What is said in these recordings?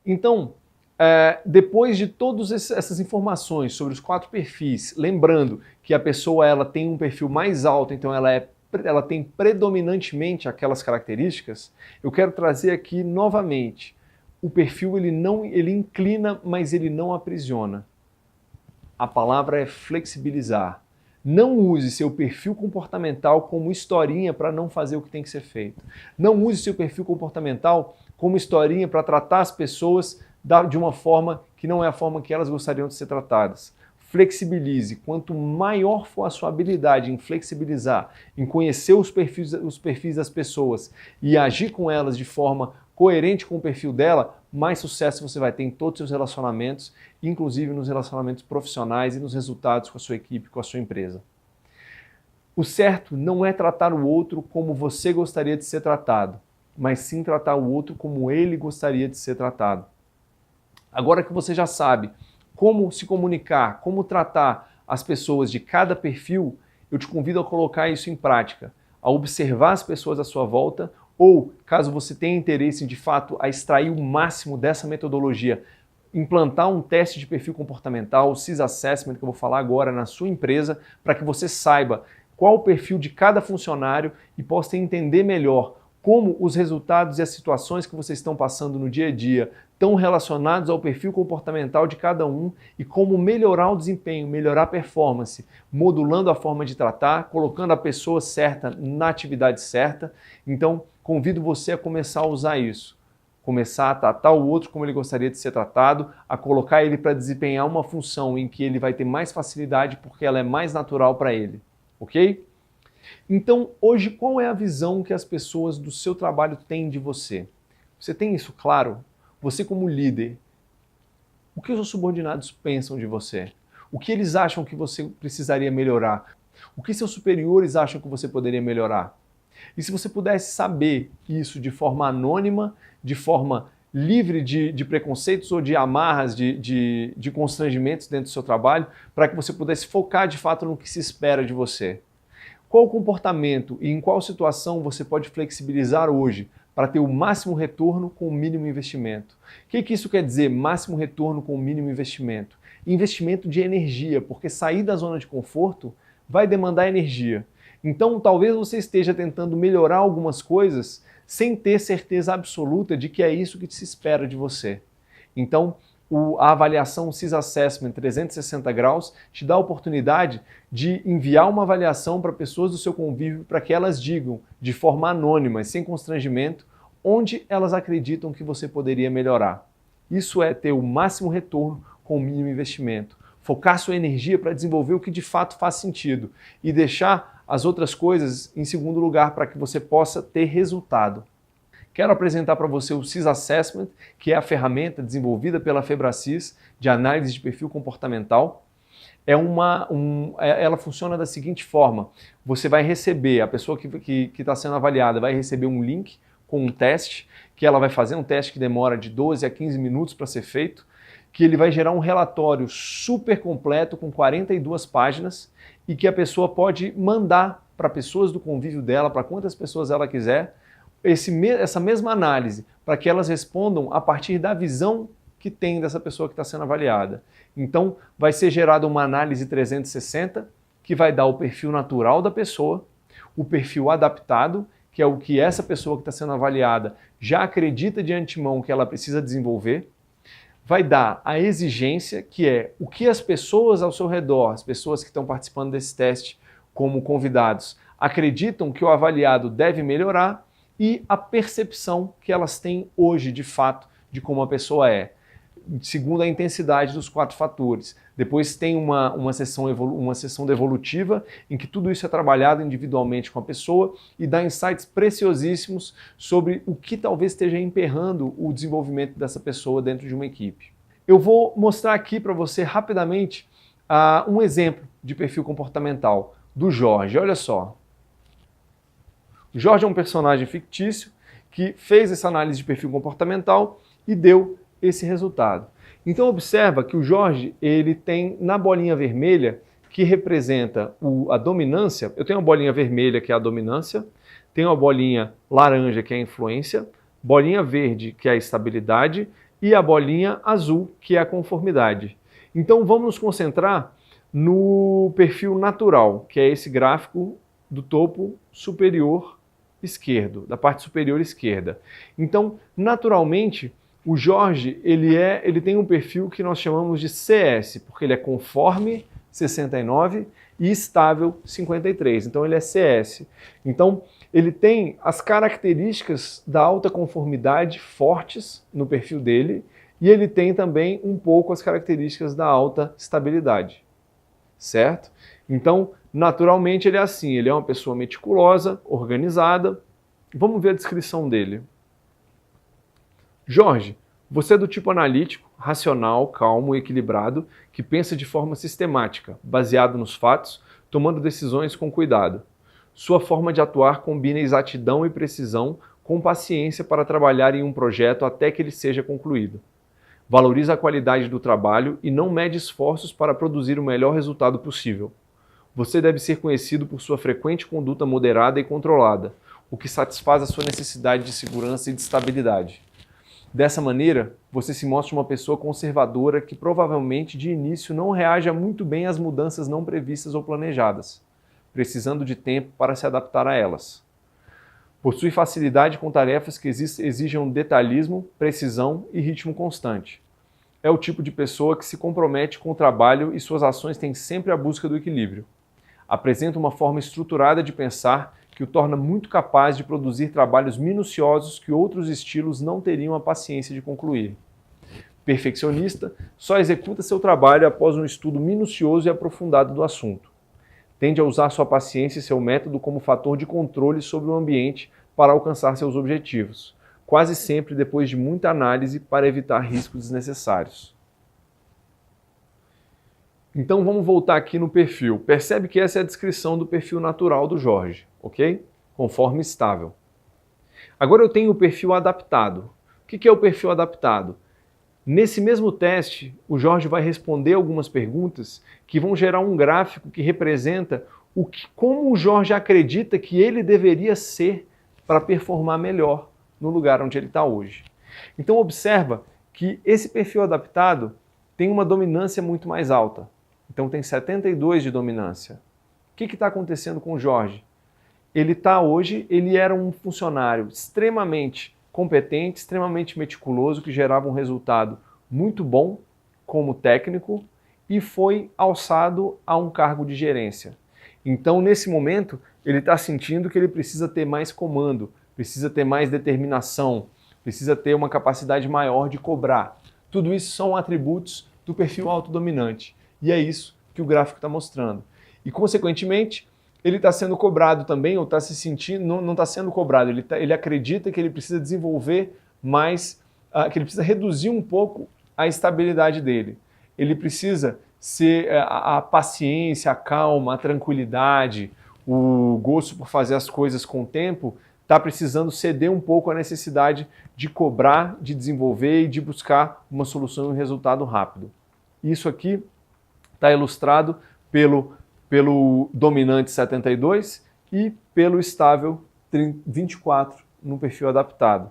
Então, depois de todas essas informações sobre os 4 perfis, lembrando que a pessoa ela tem um perfil mais alto, então ela tem predominantemente aquelas características, eu quero trazer aqui novamente, o perfil ele inclina, mas ele não aprisiona. A palavra é flexibilizar. Não use seu perfil comportamental como historinha para não fazer o que tem que ser feito. Não use seu perfil comportamental como historinha para tratar as pessoas de uma forma que não é a forma que elas gostariam de ser tratadas. Flexibilize. Quanto maior for a sua habilidade em flexibilizar, em conhecer os perfis das pessoas e agir com elas de forma coerente com o perfil dela, mais sucesso você vai ter em todos os seus relacionamentos, inclusive nos relacionamentos profissionais e nos resultados com a sua equipe, com a sua empresa. O certo não é tratar o outro como você gostaria de ser tratado, mas sim tratar o outro como ele gostaria de ser tratado. Agora que você já sabe como se comunicar, como tratar as pessoas de cada perfil, eu te convido a colocar isso em prática, a observar as pessoas à sua volta, ou, caso você tenha interesse de fato a extrair o máximo dessa metodologia, implantar um teste de perfil comportamental, o CIS Assessment, que eu vou falar agora na sua empresa, para que você saiba qual o perfil de cada funcionário e possa entender melhor como os resultados e as situações que vocês estão passando no dia a dia estão relacionados ao perfil comportamental de cada um e como melhorar o desempenho, melhorar a performance, modulando a forma de tratar, colocando a pessoa certa na atividade certa. Então, convido você a começar a usar isso. Começar a tratar o outro como ele gostaria de ser tratado, a colocar ele para desempenhar uma função em que ele vai ter mais facilidade porque ela é mais natural para ele. Ok? Então, hoje, qual é a visão que as pessoas do seu trabalho têm de você? Você tem isso claro? Você como líder, o que os seus subordinados pensam de você? O que eles acham que você precisaria melhorar? O que seus superiores acham que você poderia melhorar? E se você pudesse saber isso de forma anônima, de forma livre de preconceitos ou de amarras, de constrangimentos dentro do seu trabalho, para que você pudesse focar de fato no que se espera de você. Qual comportamento e em qual situação você pode flexibilizar hoje para ter o máximo retorno com o mínimo investimento? O que isso quer dizer, máximo retorno com o mínimo investimento? Investimento de energia, porque sair da zona de conforto vai demandar energia. Então, talvez você esteja tentando melhorar algumas coisas sem ter certeza absoluta de que é isso que se espera de você. Então, a avaliação CIS Assessment 360 graus te dá a oportunidade de enviar uma avaliação para pessoas do seu convívio para que elas digam, de forma anônima, sem constrangimento, onde elas acreditam que você poderia melhorar. Isso é ter o máximo retorno com o mínimo investimento. Focar sua energia para desenvolver o que de fato faz sentido e deixar as outras coisas em segundo lugar para que você possa ter resultado. Quero apresentar para você o CIS Assessment, que é a ferramenta desenvolvida pela Febracis de análise de perfil comportamental. Ela funciona da seguinte forma: você vai receber, a pessoa que está sendo avaliada vai receber um link com um teste, que ela vai fazer um teste que demora de 12 a 15 minutos para ser feito, que ele vai gerar um relatório super completo com 42 páginas e que a pessoa pode mandar para pessoas do convívio dela, para quantas pessoas ela quiser, essa mesma análise, para que elas respondam a partir da visão que tem dessa pessoa que está sendo avaliada. Então, vai ser gerada uma análise 360, que vai dar o perfil natural da pessoa, o perfil adaptado, que é o que essa pessoa que está sendo avaliada já acredita de antemão que ela precisa desenvolver, vai dar a exigência, que é o que as pessoas ao seu redor, as pessoas que estão participando desse teste como convidados, acreditam que o avaliado deve melhorar, e a percepção que elas têm hoje, de fato, de como a pessoa é, segundo a intensidade dos 4 fatores. Depois tem uma sessão devolutiva, em que tudo isso é trabalhado individualmente com a pessoa e dá insights preciosíssimos sobre o que talvez esteja emperrando o desenvolvimento dessa pessoa dentro de uma equipe. Eu vou mostrar aqui para você rapidamente um exemplo de perfil comportamental do Jorge. Olha só. O Jorge é um personagem fictício que fez essa análise de perfil comportamental e deu esse resultado. Então observa que o Jorge ele tem na bolinha vermelha, que representa a dominância, eu tenho uma bolinha vermelha que é a dominância, tenho uma bolinha laranja que é a influência, bolinha verde que é a estabilidade e a bolinha azul, que é a conformidade. Então vamos nos concentrar no perfil natural, que é esse gráfico do topo superior esquerdo, da parte superior esquerda. Então, naturalmente, o Jorge, ele tem um perfil que nós chamamos de CS, porque ele é conforme 69 e estável 53. Então ele é CS. Então ele tem as características da alta conformidade fortes no perfil dele e ele tem também um pouco as características da alta estabilidade. Certo? Então, naturalmente ele é assim, ele é uma pessoa meticulosa, organizada. Vamos ver a descrição dele. Jorge, você é do tipo analítico, racional, calmo e equilibrado, que pensa de forma sistemática, baseado nos fatos, tomando decisões com cuidado. Sua forma de atuar combina exatidão e precisão com paciência para trabalhar em um projeto até que ele seja concluído. Valoriza a qualidade do trabalho e não mede esforços para produzir o melhor resultado possível. Você deve ser conhecido por sua frequente conduta moderada e controlada, o que satisfaz a sua necessidade de segurança e de estabilidade. Dessa maneira, você se mostra uma pessoa conservadora que provavelmente de início não reaja muito bem às mudanças não previstas ou planejadas, precisando de tempo para se adaptar a elas. Possui facilidade com tarefas que exijam detalhismo, precisão e ritmo constante. É o tipo de pessoa que se compromete com o trabalho e suas ações têm sempre a busca do equilíbrio. Apresenta uma forma estruturada de pensar que o torna muito capaz de produzir trabalhos minuciosos que outros estilos não teriam a paciência de concluir. Perfeccionista, só executa seu trabalho após um estudo minucioso e aprofundado do assunto. Tende a usar sua paciência e seu método como fator de controle sobre o ambiente para alcançar seus objetivos, quase sempre depois de muita análise para evitar riscos desnecessários. Então vamos voltar aqui no perfil. Percebe que essa é a descrição do perfil natural do Jorge, ok? Conforme estável. Agora eu tenho o perfil adaptado. O que é o perfil adaptado? Nesse mesmo teste, o Jorge vai responder algumas perguntas que vão gerar um gráfico que representa como o Jorge acredita que ele deveria ser para performar melhor no lugar onde ele está hoje. Então observa que esse perfil adaptado tem uma dominância muito mais alta. Então tem 72 de dominância. O que está acontecendo com o Jorge? Ele era um funcionário extremamente competente, extremamente meticuloso, que gerava um resultado muito bom como técnico e foi alçado a um cargo de gerência. Então, nesse momento, ele está sentindo que ele precisa ter mais comando, precisa ter mais determinação, precisa ter uma capacidade maior de cobrar. Tudo isso são atributos do perfil autodominante. E é isso que o gráfico está mostrando. E, consequentemente, ele está sendo cobrado também, ou está se sentindo, não está sendo cobrado, ele acredita que ele precisa desenvolver mais, que ele precisa reduzir um pouco a estabilidade dele. Ele precisa ser a paciência, a calma, a tranquilidade, o gosto por fazer as coisas com o tempo, está precisando ceder um pouco à necessidade de cobrar, de desenvolver e de buscar uma solução e um resultado rápido. Isso aqui está ilustrado pelo dominante 72 e pelo estável 24 no perfil adaptado.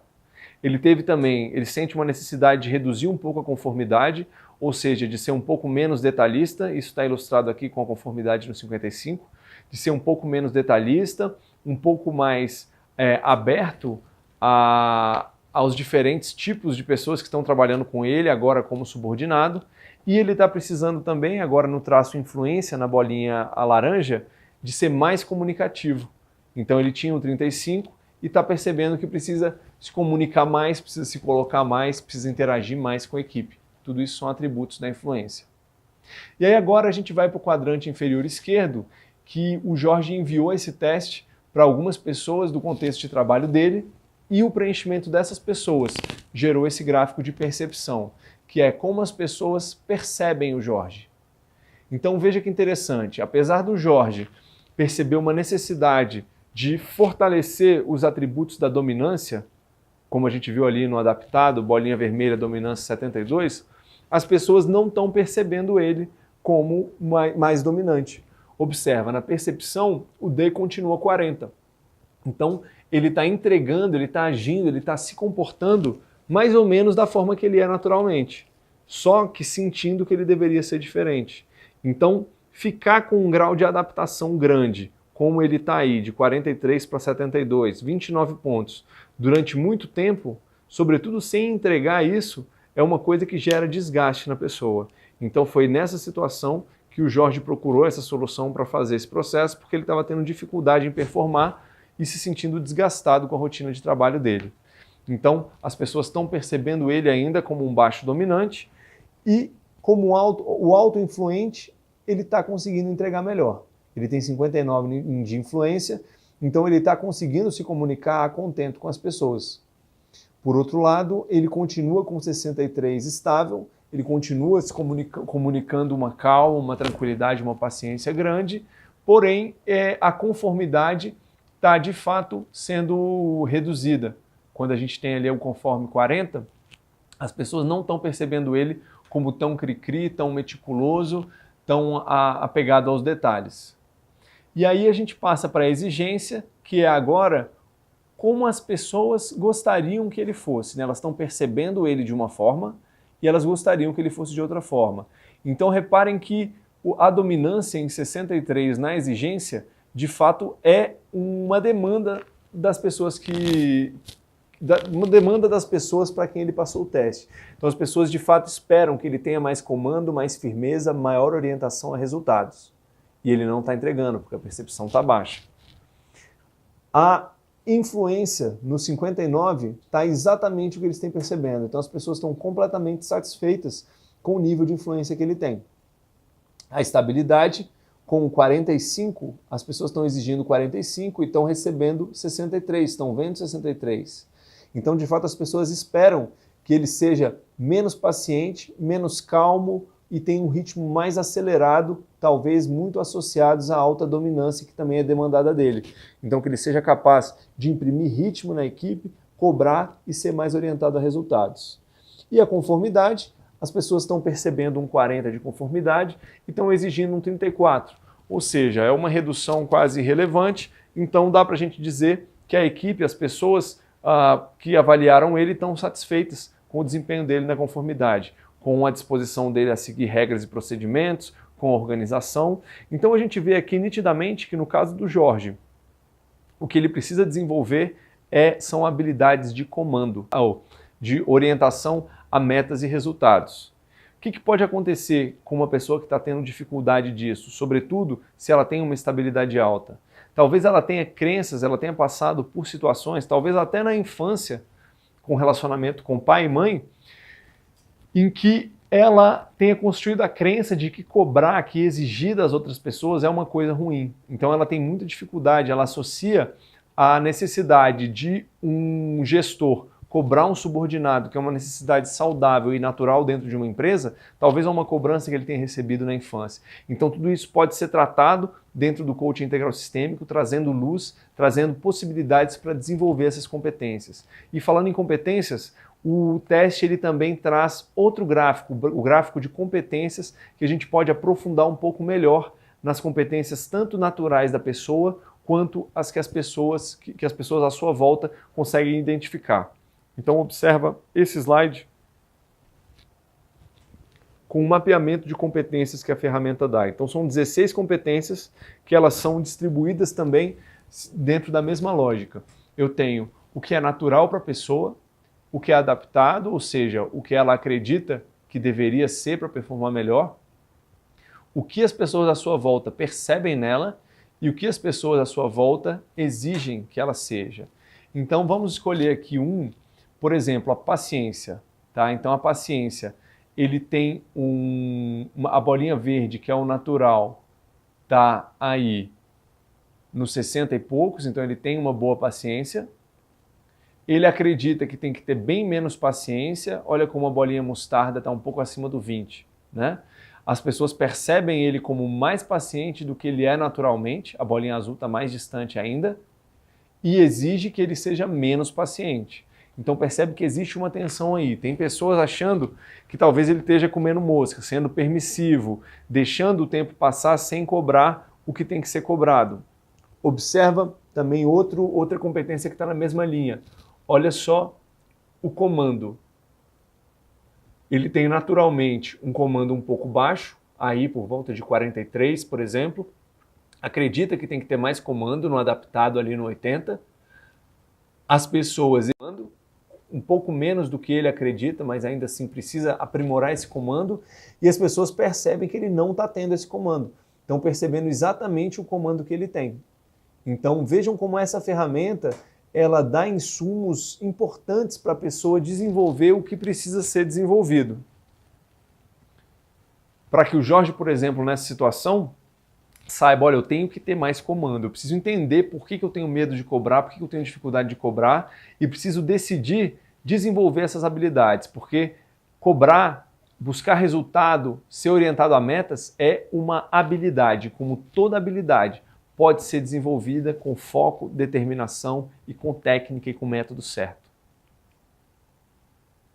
Ele sente uma necessidade de reduzir um pouco a conformidade, ou seja, de ser um pouco menos detalhista, isso está ilustrado aqui com a conformidade no 55, de ser um pouco menos detalhista, um pouco mais aberto aos diferentes tipos de pessoas que estão trabalhando com ele, agora como subordinado, e ele está precisando também, agora no traço influência, na bolinha a laranja, de ser mais comunicativo. Então ele tinha um 35 e está percebendo que precisa se comunicar mais, precisa se colocar mais, precisa interagir mais com a equipe. Tudo isso são atributos da influência. E aí agora a gente vai para o quadrante inferior esquerdo, que o Jorge enviou esse teste para algumas pessoas do contexto de trabalho dele, e o preenchimento dessas pessoas gerou esse gráfico de percepção, que é como as pessoas percebem o Jorge. Então veja que interessante, apesar do Jorge perceber uma necessidade de fortalecer os atributos da dominância, como a gente viu ali no adaptado, bolinha vermelha, dominância 72, as pessoas não estão percebendo ele como mais dominante. Observa, na percepção, o D continua 40. Então, ele está entregando, ele está agindo, ele está se comportando mais ou menos da forma que ele é naturalmente, só que sentindo que ele deveria ser diferente. Então, ficar com um grau de adaptação grande, como ele está aí, de 43 para 72, 29 pontos, durante muito tempo, sobretudo sem entregar isso, é uma coisa que gera desgaste na pessoa. Então foi nessa situação que o Jorge procurou essa solução para fazer esse processo, porque ele estava tendo dificuldade em performar e se sentindo desgastado com a rotina de trabalho dele. Então as pessoas estão percebendo ele ainda como um baixo dominante e como o alto influente, ele está conseguindo entregar melhor. Ele tem 59 de influência, então ele está conseguindo se comunicar a contento com as pessoas. Por outro lado, ele continua com 63 estável, ele continua se comunicando uma calma, uma tranquilidade, uma paciência grande, porém a conformidade está de fato sendo reduzida. Quando a gente tem ali o conforme 40, as pessoas não estão percebendo ele como tão cri-cri, tão meticuloso, tão apegado aos detalhes. E aí a gente passa para a exigência, que é agora como as pessoas gostariam que ele fosse, né? Elas estão percebendo ele de uma forma e elas gostariam que ele fosse de outra forma. Então reparem que a dominância em 63 na exigência, de fato, é uma demanda das pessoas para quem ele passou o teste. Então as pessoas de fato esperam que ele tenha mais comando, mais firmeza, maior orientação a resultados. E ele não está entregando, porque a percepção está baixa. A influência no 59 está exatamente o que eles têm percebendo. Então as pessoas estão completamente satisfeitas com o nível de influência que ele tem. A estabilidade, com 45, as pessoas estão exigindo 45 e estão recebendo 63, estão vendo 63. Então, de fato, as pessoas esperam que ele seja menos paciente, menos calmo e tenha um ritmo mais acelerado, talvez muito associados à alta dominância que também é demandada dele. Então, que ele seja capaz de imprimir ritmo na equipe, cobrar e ser mais orientado a resultados. E a conformidade, as pessoas estão percebendo um 40 de conformidade e estão exigindo um 34. Ou seja, é uma redução quase irrelevante, então dá para a gente dizer que a equipe, as pessoas que avaliaram ele estão satisfeitas com o desempenho dele na conformidade, com a disposição dele a seguir regras e procedimentos, com a organização. Então a gente vê aqui nitidamente que no caso do Jorge, o que ele precisa desenvolver são habilidades de comando, de orientação a metas e resultados. O que pode acontecer com uma pessoa que está tendo dificuldade disso, sobretudo se ela tem uma estabilidade alta? Talvez ela tenha crenças, ela tenha passado por situações, talvez até na infância, com relacionamento com pai e mãe, em que ela tenha construído a crença de que cobrar, que exigir das outras pessoas é uma coisa ruim. Então ela tem muita dificuldade, ela associa a necessidade de um gestor cobrar um subordinado, que é uma necessidade saudável e natural dentro de uma empresa, talvez a uma cobrança que ele tenha recebido na infância. Então tudo isso pode ser tratado dentro do coaching integral sistêmico, trazendo luz, trazendo possibilidades para desenvolver essas competências. E falando em competências, o teste ele também traz outro gráfico, o gráfico de competências, que a gente pode aprofundar um pouco melhor nas competências tanto naturais da pessoa, quanto as que as pessoas à sua volta conseguem identificar. Então observa esse slide com um mapeamento de competências que a ferramenta dá. Então são 16 competências que elas são distribuídas também dentro da mesma lógica. Eu tenho o que é natural para a pessoa, o que é adaptado, ou seja, o que ela acredita que deveria ser para performar melhor, o que as pessoas à sua volta percebem nela e o que as pessoas à sua volta exigem que ela seja. Então vamos escolher aqui por exemplo, a paciência. Tá? Então a paciência, ele tem a bolinha verde, que é o natural, tá aí nos 60 e poucos, então ele tem uma boa paciência. Ele acredita que tem que ter bem menos paciência, olha como a bolinha mostarda está um pouco acima do 20. Né? As pessoas percebem ele como mais paciente do que ele é naturalmente, a bolinha azul está mais distante ainda, e exige que ele seja menos paciente. Então percebe que existe uma tensão aí. Tem pessoas achando que talvez ele esteja comendo mosca, sendo permissivo, deixando o tempo passar sem cobrar o que tem que ser cobrado. Observa também outra competência que está na mesma linha. Olha só o comando. Ele tem naturalmente um comando um pouco baixo, aí por volta de 43, por exemplo. Acredita que tem que ter mais comando no adaptado ali no 80. As pessoas um pouco menos do que ele acredita, mas ainda assim precisa aprimorar esse comando, e as pessoas percebem que ele não está tendo esse comando. Estão percebendo exatamente o comando que ele tem. Então vejam como essa ferramenta ela dá insumos importantes para a pessoa desenvolver o que precisa ser desenvolvido. Para que o Jorge, por exemplo, nessa situação, saiba, olha, eu tenho que ter mais comando, eu preciso entender por que eu tenho medo de cobrar, por que eu tenho dificuldade de cobrar, e preciso decidir desenvolver essas habilidades, porque cobrar, buscar resultado, ser orientado a metas é uma habilidade, como toda habilidade pode ser desenvolvida com foco, determinação e com técnica e com método certo.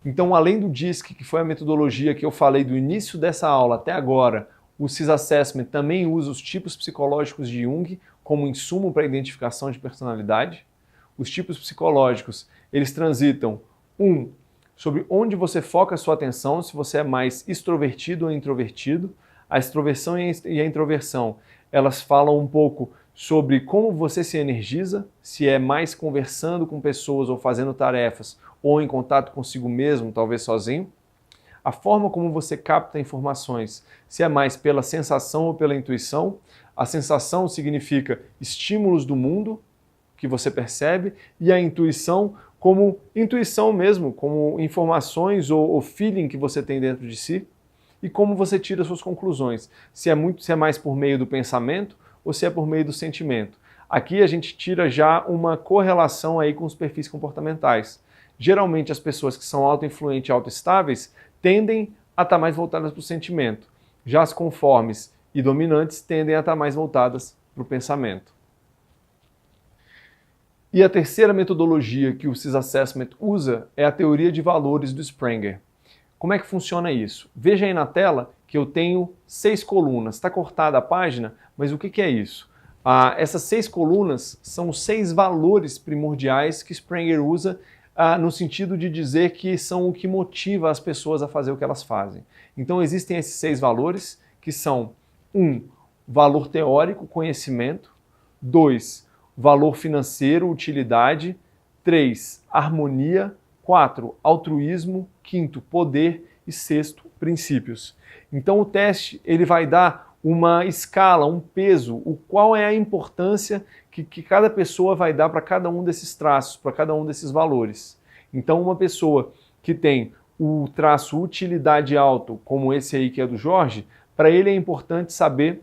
Então, além do DISC, que foi a metodologia que eu falei do início dessa aula até agora, o CIS Assessment também usa os tipos psicológicos de Jung como insumo para a identificação de personalidade. Os tipos psicológicos, eles transitam, sobre onde você foca a sua atenção, se você é mais extrovertido ou introvertido. A extroversão e a introversão, elas falam um pouco sobre como você se energiza, se é mais conversando com pessoas ou fazendo tarefas, ou em contato consigo mesmo, talvez sozinho. A forma como você capta informações, se é mais pela sensação ou pela intuição. A sensação significa estímulos do mundo que você percebe, e a intuição como intuição mesmo, como informações ou feeling que você tem dentro de si, e como você tira suas conclusões, se é mais por meio do pensamento ou se é por meio do sentimento. Aqui a gente tira já uma correlação aí com os perfis comportamentais. Geralmente as pessoas que são autoinfluentes e autoestáveis tendem a estar mais voltadas para o sentimento. Já as conformes e dominantes tendem a estar mais voltadas para o pensamento. E a terceira metodologia que o CIS Assessment usa é a teoria de valores do Sprenger. Como é que funciona isso? Veja aí na tela que eu tenho 6 colunas. Está cortada a página, mas o que é isso? Essas 6 colunas são os 6 valores primordiais que Sprenger usa no sentido de dizer que são o que motiva as pessoas a fazer o que elas fazem. Então existem esses 6 valores, que são 1. Valor teórico, conhecimento. 2. Valor financeiro, utilidade. 3. Harmonia. 4. Altruísmo. 5. Poder. E 6. Princípios. Então o teste ele vai dar uma escala, um peso, qual é a importância que cada pessoa vai dar para cada um desses traços, para cada um desses valores. Então uma pessoa que tem o traço utilidade alto, como esse aí que é do Jorge, para ele é importante saber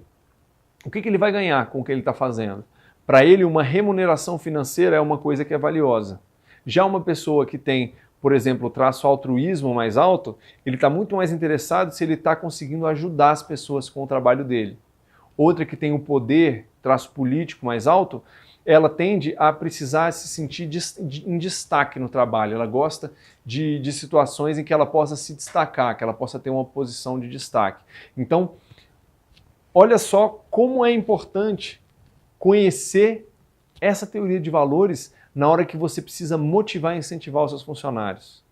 o que ele vai ganhar com o que ele está fazendo. Para ele, uma remuneração financeira é uma coisa que é valiosa. Já uma pessoa que tem, por exemplo, o traço altruísmo mais alto, ele está muito mais interessado se ele está conseguindo ajudar as pessoas com o trabalho dele. Outra que tem o poder, traço político mais alto, ela tende a precisar se sentir em destaque no trabalho. Ela gosta de situações em que ela possa se destacar, que ela possa ter uma posição de destaque. Então, olha só como é importante conhecer essa teoria de valores na hora que você precisa motivar e incentivar os seus funcionários.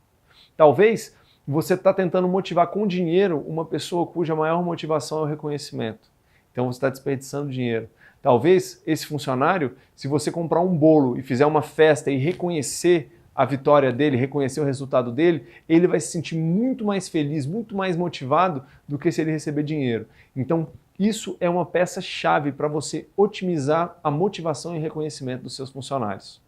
Talvez você está tentando motivar com dinheiro uma pessoa cuja maior motivação é o reconhecimento. Então você está desperdiçando dinheiro. Talvez esse funcionário, se você comprar um bolo e fizer uma festa e reconhecer a vitória dele, reconhecer o resultado dele, ele vai se sentir muito mais feliz, muito mais motivado do que se ele receber dinheiro. Então, isso é uma peça-chave para você otimizar a motivação e reconhecimento dos seus funcionários.